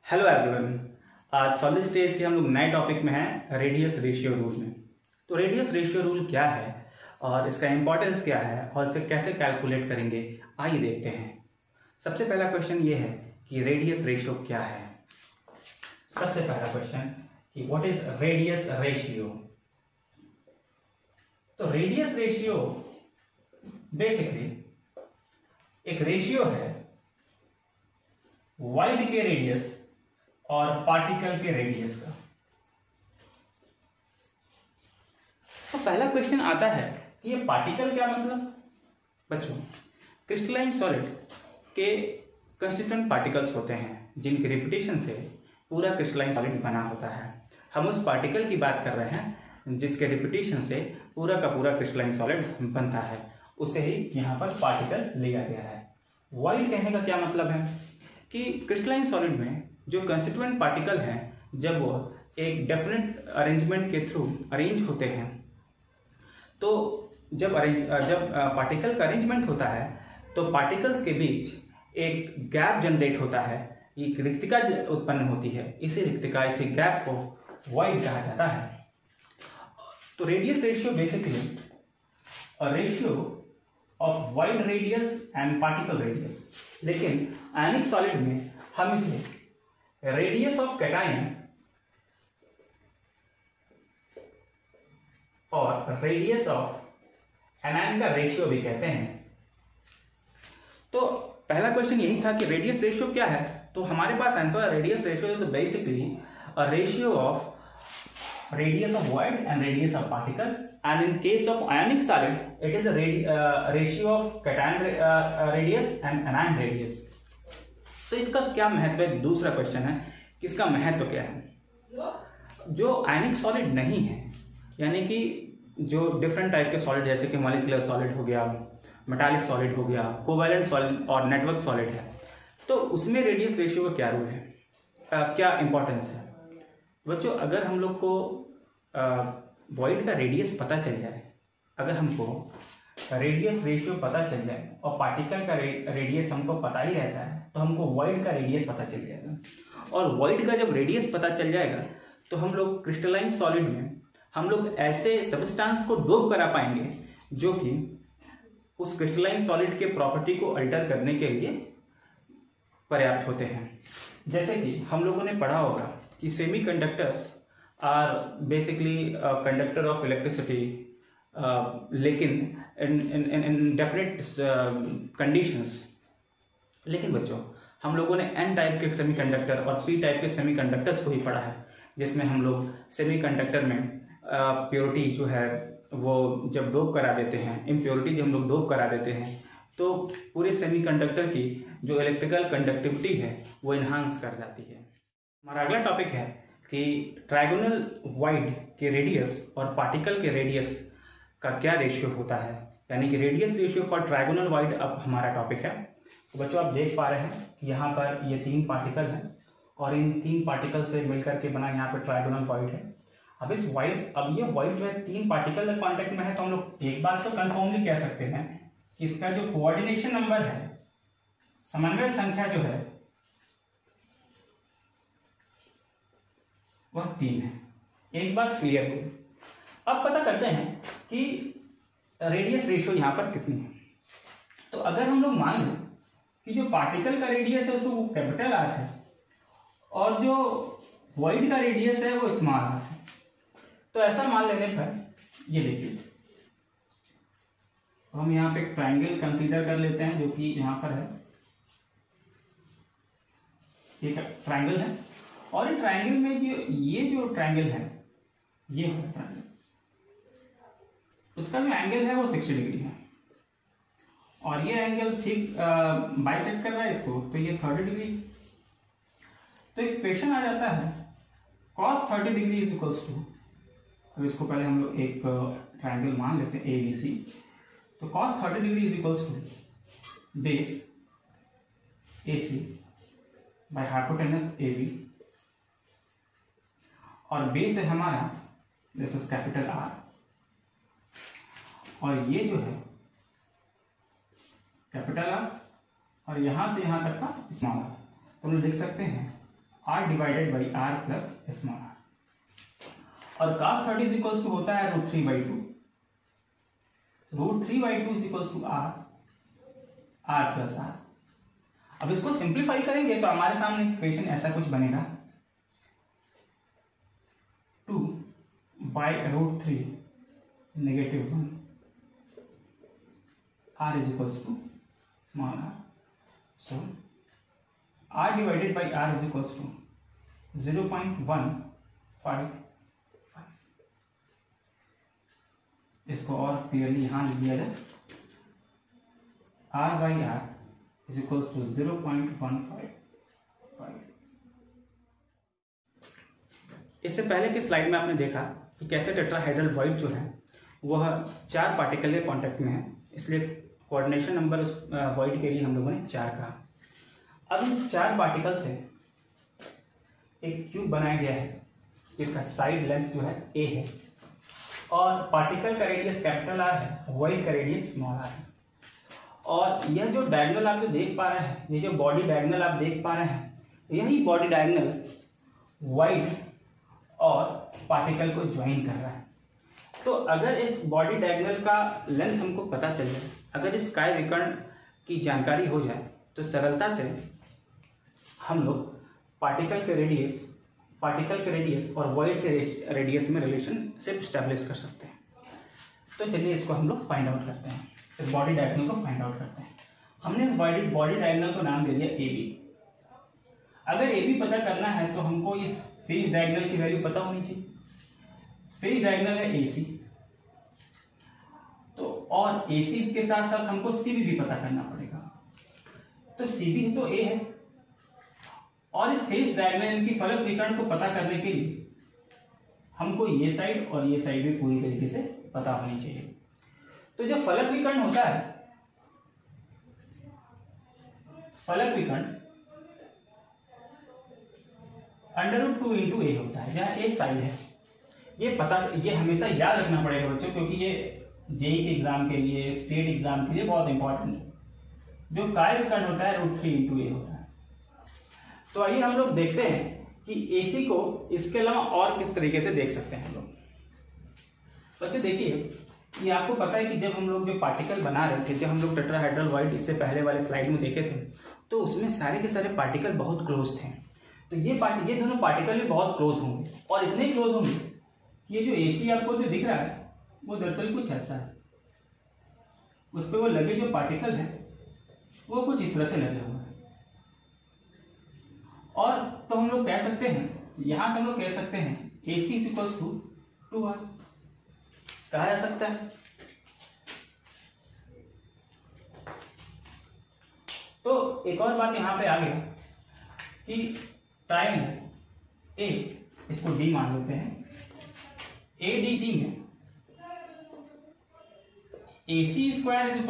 Hello everyone. आज solid stage के हम लोग नए टॉपिक में हैं, रेडियस रेशियो रूल में। तो रेडियस रेशियो रूल क्या है और इसका इंपॉर्टेंस क्या है और इसे कैसे कैलकुलेट करेंगे, आइए देखते हैं। सबसे पहला क्वेश्चन ये है कि रेडियस रेशियो क्या है। सबसे पहला क्वेश्चन कि व्हाट इज रेडियस रेशियो। तो रेडियस रेशियो बेसिकली एक रेशियो है वाइड के रेडियस और पार्टिकल के रेडियस का। तो पहला क्वेश्चन आता है कि ये पार्टिकल क्या मतलब। बच्चों, क्रिस्टलाइन सॉलिड के कंस्टिट्यूएंट पार्टिकल्स होते हैं जिनके रिपीटेशन से पूरा क्रिस्टलाइन सॉलिड बना होता है। हम उस पार्टिकल की बात कर रहे हैं जिसके रिपीटेशन से पूरा का पूरा क्रिस्टलाइन सॉलिड बनता है, उसे ही यहाँ पर पार्टिकल लिया गया है। वाइड कहने का क्या मतलब है कि क्रिस्टलाइन सॉलिड में जो कंस्टिट्यूएंट पार्टिकल हैं, जब वो एक डेफिनेट अरेंजमेंट के थ्रू अरेंज होते हैं, तो जब पार्टिकल का अरेंजमेंट होता है तो पार्टिकल्स के बीच एक गैप जनरेट होता है, एक रिक्तिका उत्पन्न होती है। इसी रिक्तिका, इसी गैप को वाइड कहा जाता है। तो radius ratio basically a ratio of wide radius and particle radius. लेकिन आयनिक सॉलिड में हम इसे रेडियस ऑफ कैटायन और रेडियस ऑफ एनायन का रेशियो भी कहते हैं। तो पहला क्वेश्चन यही था कि रेडियस रेशियो क्या है। तो हमारे पास आंसर है radius ratio is basically a ratio of radius of void and radius of particle, and in case of ionic solid it is a ratio of cation radius and anion radius. तो इसका क्या महत्व है। दूसरा question है कि इसका महत्व क्या है। जो आयनिक सॉलिड नहीं है, यानी कि जो डिफरेंट टाइप के सॉलिड जैसे कि मॉलिक्यूलर सॉलिड हो गया, मेटालिक सॉलिड हो गया, कोवैलेंट सॉलिड और नेटवर्क सॉलिड है, तो उसमें रेडियस रेशियो का क्या रोल है, क्या इंपॉर्टेंस है। बच्चों, अगर हम लोग को वॉइड का रेडियस पता चल जाए, अगर हमको रेडियस रेशियो पता चल जाए और पार्टिकल का रेडियस हमको पता ही रहता है, तो हमको वॉइड का रेडियस पता चल जाएगा। और वॉइड का जब रेडियस पता चल जाएगा तो हम लोग क्रिस्टलाइन सॉलिड में हम लोग ऐसे सब्सटेंस को डोप करा पाएंगे जो कि उस क्रिस्टलाइन सॉलिड के प्रॉपर्टी को अल्टर करने के लिए पर्याप्त होते हैं। जैसे कि हम लोगों ने पढ़ा होगा कि semiconductors are basically conductor of electricity, लेकिन इन डेफिनेट कंडीशंस। लेकिन बच्चों, हम लोगों ने एन टाइप के सेमीकंडक्टर और पी टाइप के सेमीकंडक्टर्स को ही पढ़ा है, जिसमें हम लोग सेमीकंडक्टर में प्योरिटी जो है वो जब डोप करा देते हैं, इम्प्योरिटी जब हम लोग डोप करा देते हैं, तो पूरे सेमीकंडक्टर की जो इलेक्ट्रिकल कंडक्टिविटी है वो इन्हांस कर जाती है। हमारा अगला टॉपिक है कि ट्रायगोनल वाइड के रेडियस और पार्टिकल के रेडियस का क्या रेशियो होता है, यानी कि radius ratio for trigonal wide अब हमारा टॉपिक है। तो बच्चों, आप देख पा रहे हैं कि यहाँ पर ये 3 पार्टिकल हैं और इन 3 पार्टिकल से मिलकर के बना यहाँ पर ट्रायगोनल वाइड है। अब इस वाइड, अब ये वाइड जो है 3 पार्टिकल कॉन्टेक्ट में है, तो हम लोग एक बात तो कंफर्मली कह सकते हैं कि इसका जो कोऑर्डिनेशन नंबर है, समन्वय संख्या जो है वह 3 है। एक बात क्लियर हो। अब पता करते हैं कि रेडियस रेशियो यहां पर कितनी है। तो अगर हम लोग मान लें कि जो पार्टिकल का रेडियस है उसको कैपिटल आर है और जो वॉइड का रेडियस है वो स्मॉल आर है, तो ऐसा मान लेने पर ये देखिए, हम यहाँ पे ट्राइंगल कंसीडर कर लेते हैं जो कि यहां पर है, एक ट्राइंगल है और इस ट्राइंगल में ये जो ट्राइंगल है, ये है ट्राइंगल, उसका जो एंगल है वो 60 डिग्री है और ये एंगल ठीक बाइसेक्ट कर रहा है इसको, तो ये 30 डिग्री। तो एक इक्वेशन आ जाता है cos 30 degree is equals to, अब इसको पहले हम लोग एक ट्राइंगल मान लेते हैं ABC। तो cos 30 degree is equals to base AC by hypotenuse AB, और बेस है हमारा दिस इज कैपिटल R, और ये जो है कैपिटल R और यहां से यहां तक का स्मॉल r। तो हम लिख सकते हैं R divided by R plus small R, और cos 30 इज इक्वल टू होता है √3/2, √3/2 is equal to R plus R. अब इसको सिंप्लीफाई करेंगे तो हमारे सामने इक्वेशन ऐसा कुछ बनेगा, 2/√3 -1 r is equal to small r, so r divided by r is equal to 0.155। इसको और क्लियरली यहां लिख दिया जाए, r by r is equal to 0.155। इससे पहले की स्लाइड में आपने देखा कि कैसे टेट्राहेड्रल वॉइड जो है वह 4 पार्टिकल के कॉन्टेक्ट में है, इसलिए कोऑर्डिनेशन नंबर वॉइड के लिए हम लोगों ने 4 कहा। अब इन 4 पार्टिकल से एक क्यूब बनाया गया है जिसका साइड लेंथ जो है a है, और पार्टिकल का रेडियस कैपिटल R है, वॉइड का रेडियस स्मॉल r है। और यह जो डायगोनल आप जो देख पा रहे हैं, ये जो बॉडी डायगोनल आप देख पा रहे हैं, यही बॉडी डायगोनल वॉइड और पार्टिकल को ज्वाइन कर रहा है। तो अगर इस बॉडी डायगोनल का लेंथ हमको पता चल जाए, अगर इस काय विकर्ण की जानकारी हो जाए, तो सरलता से हम लोग पार्टिकल के रेडियस और वॉइड के रेडियस में रिलेशनशिप स्टैब्लिश कर सकते हैं। तो चलिए इसको हम लोग फाइंड आउट करते हैं, इस बॉडी डायगोनल को फाइंड आउट करते हैं। हमने इस बॉडी डायगोनल को नाम दे दिया AB। अगर AB पता करना है तो हमको इस फेज डायगोनल की वैल्यू पता होनी चाहिए। फेज डायगोनल है AC, तो और AC के साथ साथ हमको CB भी पता करना पड़ेगा। तो CB तो A है, और इस फेज डायगोनल की फलक विकर्ण को पता करने के लिए हमको ये साइड और ये साइड भी पूरी तरीके से पता होनी चाहिए। तो जो फलक विकर्ण होता है, फलक विकर्ण √2 × A होता है, जहां एक साइड है। ये हमेशा याद रखना पड़ेगा बच्चों, क्योंकि ये जेईई के एग्जाम के लिए, स्टेट एग्जाम के लिए बहुत इंपॉर्टेंट है। जो काय विकर्ण होता है √3 × A होता है। तो आइए हम लोग देखते हैं कि AC को इसके अलावा और किस तरीके से देख सकते हैं हम लोग। बच्चों देखिए, ये आपको पता है कि जब हम लोग जो पार्टिकल बना रहे थे, जब हम लोग टेट्राहेड्रल वॉइड इससे पहले वाले स्लाइड में देखे थे, तो उसमें सारे के सारे पार्टिकल बहुत क्लोज थे। तो ये दोनों पार्टिकल भी बहुत क्लोज होंगे, और इतने क्लोज होंगे कि ये जो AC आपको जो दिख रहा है वो दरअसल कुछ ऐसा है, उस पर वो लगे जो पार्टिकल है वो कुछ इस तरह से लगे हुए हैं। और तो हम लोग कह सकते हैं, यहां से हम लोग कह सकते हैं AC = 2R कहा जा सकता है। तो एक और बात यहां पे आ गया कि ट्रायंगल A, इसको D मान लेते हैं, ADC में AC² =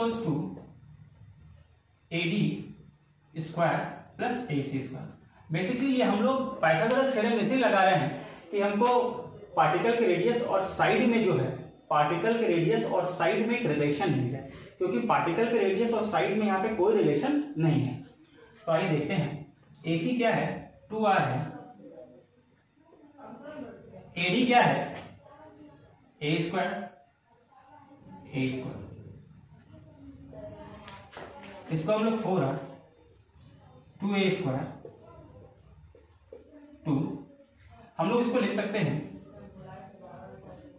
AD² + AC²। बेसिकली ये हम लोग पाइथागोरस थ्योरम इसे लगा रहे हैं कि हमको पार्टिकल के रेडियस और साइड में जो है, पार्टिकल के रेडियस और साइड में एक रिलेशन मिल जाए, क्योंकि पार्टिकल के रेडियस और साइड में यहाँ पे कोई रिलेशन नहीं है। तो आइए देखते हैं, AC क्या है, 2R है, AD क्या है, A², इसको हम लोग 4R, 2A², 2, हम लोग इसको लिख सकते हैं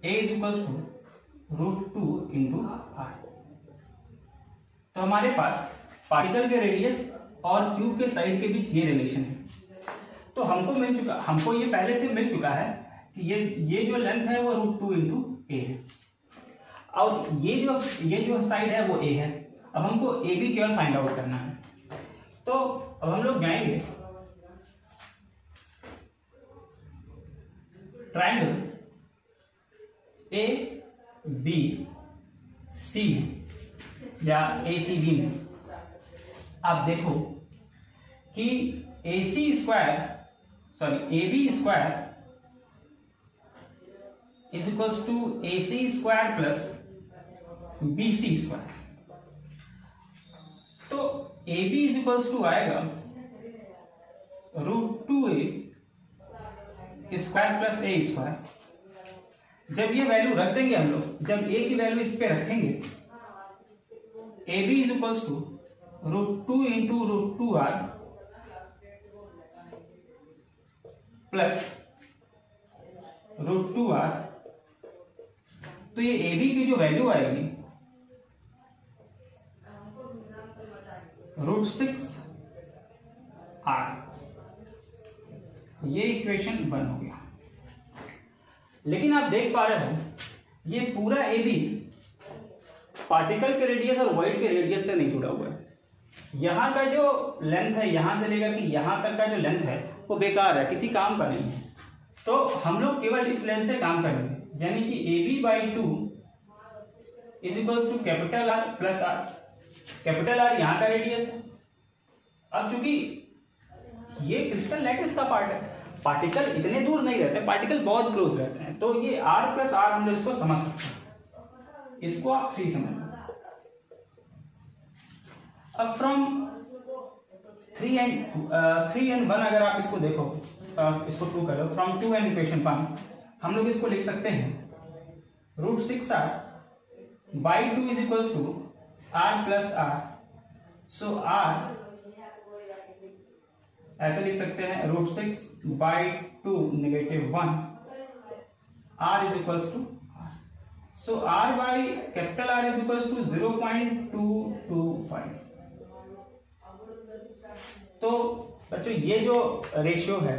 A = √2 × R। तो हमारे पास पार्टिकल के रेडियस और क्यूब के साइड के बीच ये रिलेशन है। तो हमको ये पहले से मिल चुका है कि ये जो लेंथ है वो √2 × A है, और ये जो साइड है वो A है। अब हमको AB केवल फाइंड आउट करना है। तो अब हम लोग जाएंगे ट्रायंगल ABC में या ACB में आप देखो कि AB² = AC² + BC²। तो AB = आएगा √2A स्क्वायर प्लस ए स्क्वायर। जब ये वैल्यू रख देंगे हम लोग, जब ए की वैल्यू इस पे रखेंगे, A B is equals to √2 into √2r plus √2r, तो ये ए बी की जो वैल्यू आएगी √6r, ये इक्वेशन 1 हो गया। लेकिन आप देख पा रहे हो ये पूरा ए बी पार्टिकल के रेडियस और वॉइड के रेडियस से नहीं जुड़ा हुआ है। यहां का जो लेंथ है, यहां से लेकर के यहां तक का जो लेंथ है वो बेकार है, किसी काम का नहीं है। तो हम लोग केवल इस लेंथ से काम करेंगे, यानी कि A B by 2 is equals to capital R plus R. Capital R यहां का रेडियस है। अब चूंकि ये क्रिस्टल लैटिस का पार्ट है, पार्टिकल इतने दूर नहीं रहते, पार्टिकल बहुत क्लोज रहते हैं, तो ये r प्लस आर हम लोग इसको समझ सकते हैं। इसको आप 3 समझ लो। अब फ्रॉम 3 and 1 अगर आप इसको देखो, इसको 2 करो, फ्रॉम 2 and इक्वेशन 1 हम लोग इसको लिख सकते हैं √6r by 2 is equals to r plus R. So r ऐसे लिख सकते हैं √6 by 2 -1 r is equals to r। So r by capital R is equals to 0.225। तो बच्चों ये जो रेशियो है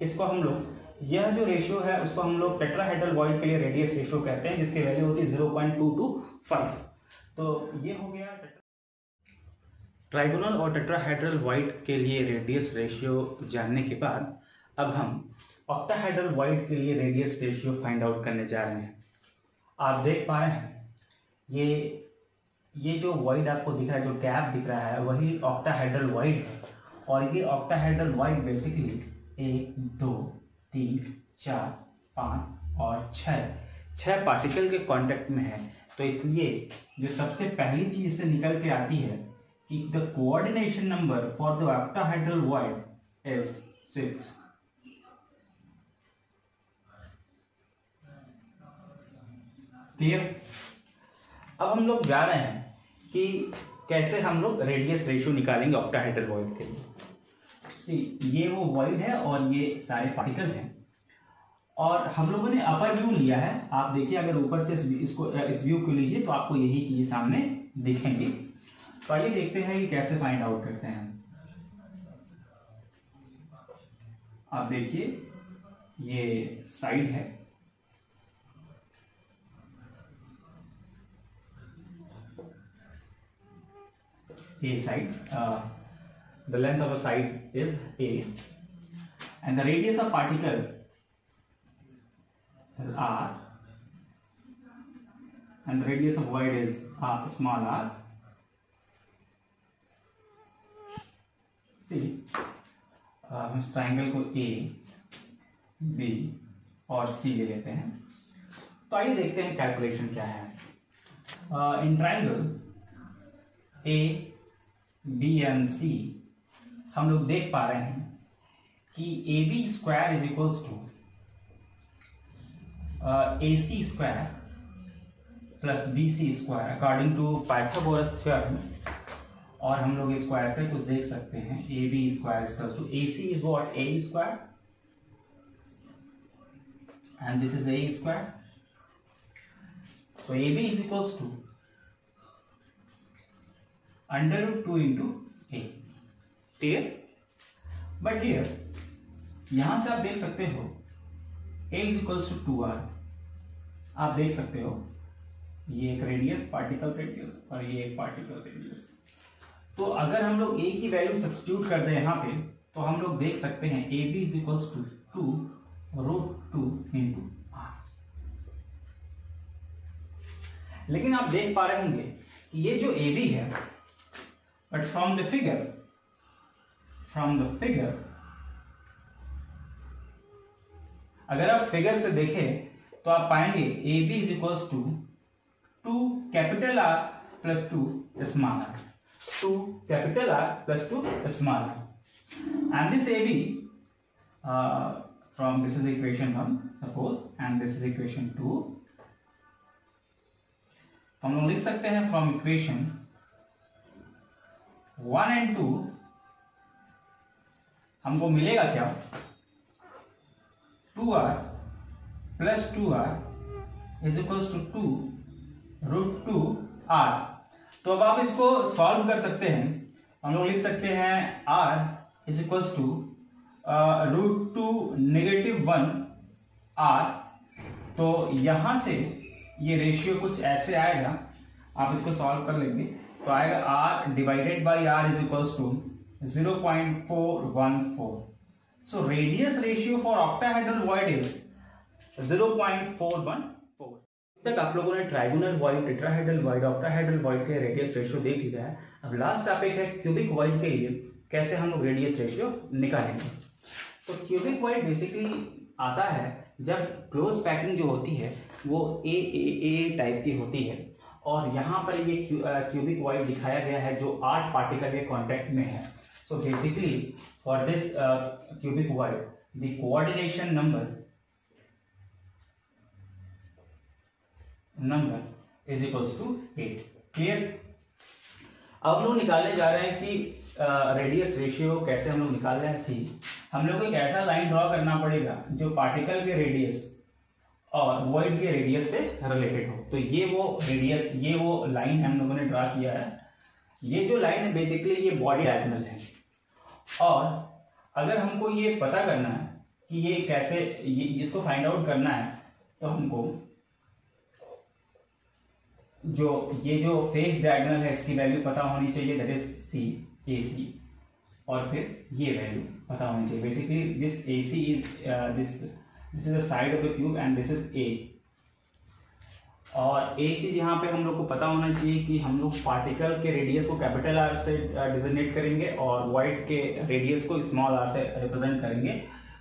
इसको हम लोग, यह जो रेशियो है उसको हम लोग टेट्राहेड्रल वॉइड के लिए रेडियस रेशियो कहते हैं, जिसकी वैल्यू होती है 0.225। तो ये हो गया ट्राइगोनल और टेट्राहेड्रल वॉइड के लिए रेडियस रेशियो जानने के बाद अब हम ऑक्टाहेड्रल वॉइड के लिए रेडियस रेशियो फाइंड आउट करने जा रहे हैं। आप देख पा रहे हैं ये जो वॉइड आपको दिख रहा है, जो गैप दिख रहा है, वही ऑक्टाहेड्रल वॉइड है। और ये ऑक्टाहेड्रल वॉइड बेसिकली 1 2 3 4 5 और 6 पार्टिकल के कांटेक्ट में है। तो इसलिए जो सबसे पहली चीज से निकल के आती है कि the coordination number for the octahedral void is 6। Clear? अब हम लोग जा रहे हैं कि कैसे हम लोग रेडियस रेशियो निकालेंगे ऑक्टाहेड्रल वॉइड के लिए। ये वो वॉइड है और ये सारे पार्टिकल हैं, और हम लोगों ने अपर व्यू लिया है। आप देखिए, अगर ऊपर से इसको इस व्यू को लीजिए तो आपको यही चीज सामने दिखेंगी। तो आइए देखते हैं कि कैसे फाइंड आउट करते हैं। आप देखिए ये साइड है, A side, the length of a side is A, and the radius of particle is R, and the radius of void is small r. See, हम इस ट्राइंगल को A, B और C ले लेते हैं। तो आइए देखते हैं कैलकुलेशन क्या है। In triangle A, B and C हम लोग देख पा रहे हैं कि AB square is equals to AC square plus BC square according to Pythagoras theorem. और हम लोग इसको ऐसे कुछ देख सकते हैं, AB square is equals to AC is what A square and this is A square. So AB is equals to √2 into A। Clear? But here यहां से आप देख सकते हो A is equals to 2r। आप देख सकते हो ये एक रेडियस, पार्टिकल रेडियस, और ये एक पार्टिकल रेडियस। तो अगर हम लोग A की वैल्यू सब्स्टिट्यूट कर दें यहाँ पे, तो हम लोग देख सकते हैं AB is equals to 2√2 into r। लेकिन आप देख पा रहे होंगे कि ये जो AB है, but from the figure अगर आप फिगर से देखें तो आप पाएंगे AB is equals to 2 capital R plus 2 small r, 2 capital R plus 2 small r, and this AB from this is equation 1 suppose and this is equation 2, तो हम लोग लिख सकते हैं फ्रॉम इक्वेशन 1 एंड 2 हमको मिलेगा क्या, 2r plus 2r is equals to 2√2r। तो अब आप इसको सॉल्व कर सकते हैं। हम लोग लिख सकते हैं r is equals to -1r। तो यहां से ये रेशियो कुछ ऐसे आएगा, आप इसको सॉल्व कर लेंगे तो आएगा r divided by r is equals to 0.414। So radius ratio for octahedral void is 0.414। तक आप लोगों ने trigonal void, tetrahedral void, octahedral void के रेडियस रेशियो देख लिया है। अब लास्ट टॉपिक है क्यूबिक वॉइड के लिए कैसे हम लोग रेडियस रेशियो निकालेंगे। तो क्यूबिक वॉइड बेसिकली आता है जब क्लोज पैकिंग जो होती है वो ए टाइप की होती है, और यहाँ पर ये क्यूबिक वॉइड दिखाया गया है जो 8 पार्टिकल के कांटेक्ट में है। So basically for this cubic void the coordination number is equals to 8। Clear. अब हम लोग निकालने जा रहे हैं कि रेडियस रेशियो कैसे हम लोग निकाल रहे हैं। सी, हम लोग को एक ऐसा लाइन ड्रॉ करना पड़ेगा जो पार्टिकल के रेडियस और वॉइड के रेडियस से रिलेटेड हो। तो ये वो रेडियस, ये वो लाइन हम लोगों ने ड्रॉ किया है। ये जो लाइन है बेसिकली ये बॉडी डायगोनल है, और अगर हमको ये पता करना है कि ये कैसे इसको फाइंड आउट करना है, तो हमको ये जो फेस डायगोनल है इसकी वैल्यू पता होनी चाहिए, दैट इज सी, AC, और फिर ये वैल्यू पता होनी चाहिए। Basically this AC is this is the side of the cube and this is A। और एक चीज यहाँ पे हम लोग को पता होना चाहिए कि हम लोग पार्टिकल के रेडियस को कैपिटल R से डिजिग्नेट करेंगे और वॉइड के रेडियस को स्मॉल r से रिप्रेजेंट करेंगे।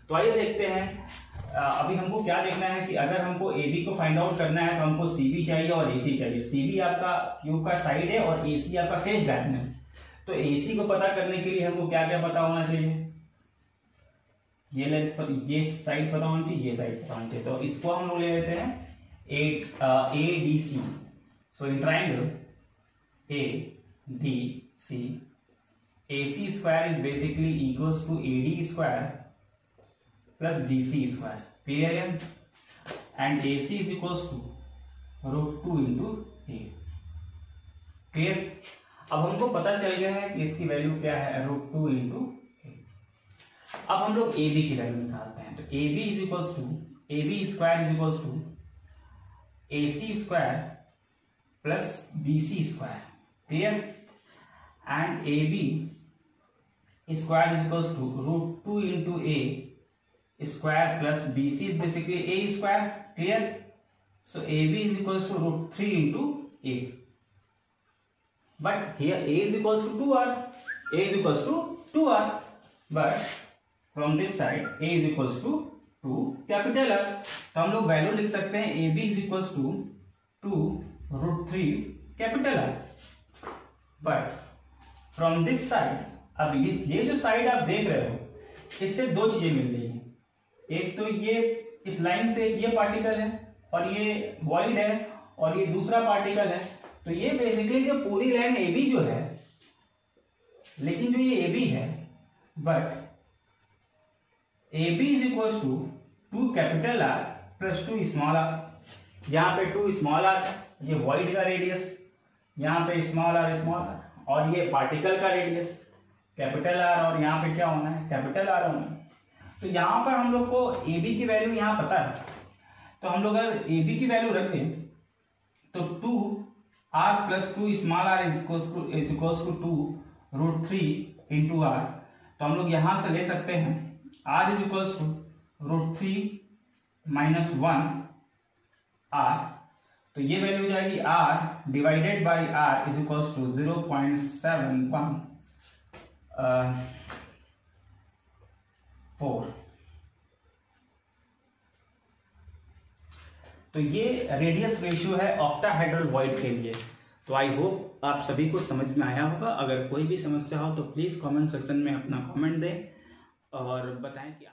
तो आइए देखते हैं, अभी हमको क्या देखना है कि अगर हमको AB को फाइंड आउट करना है तो हमको CB चाहिए और AC चाहिए। CB आपका क्यूब का साइड है और AC आपका फेस डायगोनल। तो AC को पता करने के लिए हमको क्या क्या पता होना चाहिए, ये लेंथ, ये साइड पता होनी चाहिए, ये साइड पता होनी चाहिए। तो इसको हम लोग ले लेते हैं ADC। So in triangle ADC AC square is basically equals to AD square plus DC square. Clear है। And AC is equals to √2 into A। Clear. अब हमको पता चल गया है कि इसकी वैल्यू क्या है, √2 इंटू A। अब हम लोग AB की वैल्यू निकालते हैं। तो AB is equals to AB square is equals to AC square plus BC square. Clear. And AB square is equals to √2 into A square plus BC is basically A square. Clear. So AB is equals to √3 into A। But here A is equals to 2R. A is equals to 2R. But from this side A is equals to 2 capital R. तो हम लोग value लिख सकते हैं AB is equals to 2√3 capital R. But from this side, अब ये जो side आप देख रहे हो, इससे दो चीजें मिल रही हैं। एक तो ये इस लाइन से ये पार्टिकल है और ये वॉइड है और ये दूसरा पार्टिकल है। तो ये बेसिकली जो पूरी लाइन AB जो है, लेकिन जो ये AB है, but AB is equal to 2 capital R plus 2 small r। यहाँ पे 2 स्मॉल r, ये वॉइड का रेडियस, यहाँ पे स्मॉल r, और ये पार्टिकल का रेडियस कैपिटल R, और यहाँ पे क्या होना है, कैपिटल R होना है। तो यहाँ पर हम लोग को AB की वैल्यू यहाँ पता है, तो हम लोग अगर AB की वैल्यू रख दें तो 2r plus 2 small r is equals to 2√3 into r। तो हम लोग यहां से ले सकते हैं r is equals to √3 minus 1 r। तो ये वैल्यू हो जाएगी r divided by r is equals to 0.714। तो ये रेडियस रेशियो है ऑक्टाहेड्रल वॉइड के लिए। तो आई होप आप सभी को समझ में आया होगा। अगर कोई भी समस्या हो तो प्लीज कमेंट सेक्शन में अपना कमेंट दें और बताएं कि